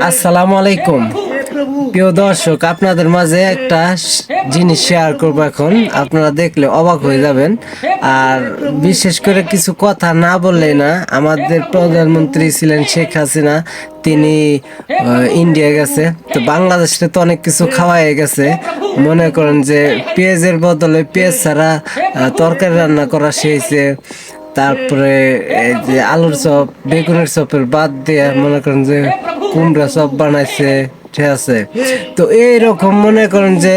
আসসালামু আলাইকুম প্রিয় দর্শক, আপনাদের মাঝে একটা জিনিস শেয়ার করব। এখন আপনারা দেখলে অবাক হয়ে যাবেন। আর বিশেষ করে কিছু কথা না বললেই না। আমাদের প্রধানমন্ত্রী ছিলেন শেখ হাসিনা, তিনি ইন্ডিয়া গেছে। তো বাংলাদেশে তো অনেক কিছু খাওয়াই গেছে। মনে করেন যে পেঁয়াজের বদলে পেঁয়াজ ছাড়া তরকারি রান্না করা শিখেছে। তারপরে এই যে আলুর চপ, বেগুনের চপের বাদ দিয়ে মনে করেন যে কুমড়া চপ বানাইছে, ঠিক আছে। তো এইরকম মনে করেন যে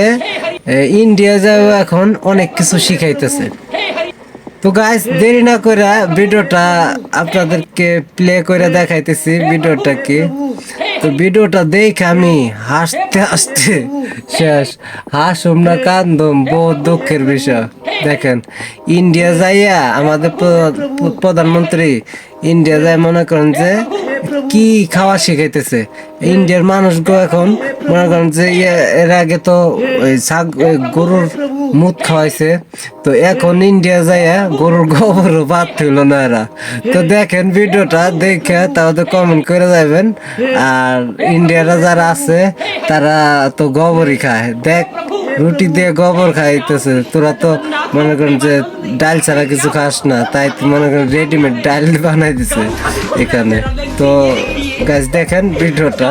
ইন্ডিয়া যাও এখন অনেক কিছু শিখাইতেছে। তো গাইস, দেরি না করে ভিডিওটা আপনাদেরকে প্লে করে দেখাইতেছি ভিডিওটা কি। তো ভিডিওটা দেখে আমি হাসতে হাসতে শেষ। হাসুম না কান্দুম, বহুত দুঃখের বিষয়। দেখেন, ইন্ডিয়া যাইয়া আমাদের প্রধানমন্ত্রী ইন্ডিয়া যায় মনে করেন যে কি খাওয়া শিখাইতেছে। ইন্ডিয়ার মানুষগুলো এখন মনে করেন যে এর আগে তো গরুর মুত খাওয়াইছে। তো এখন ইন্ডিয়া যাইয়া গরুর গোবরও বাদ হইল না এরা। তো দেখেন ভিডিওটা দেখে তাহলে কমেন্ট করে যাবেন। আর ইন্ডিয়ারা যারা আছে তারা তো গোবরই খায়। দেখ, রুটি দিয়ে গোবর খাইতেছে। তোরা তো মনে করেন যে ডাল ছাড়া কিছু খাস না, তাই তো মনে করেন রেডিমেড ডাল বানাই দিছে এখানে। তো গাছ দেখেন ভিডিওটা।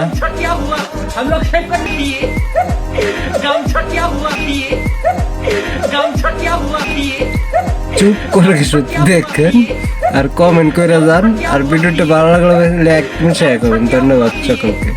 চুপ করে শুধু দেখেন আর কমেন্ট করে যান। আর ভিডিওটা ভালো লাগলে লাইক শেয়ার করবেন। ধন্যবাদ সকলকে।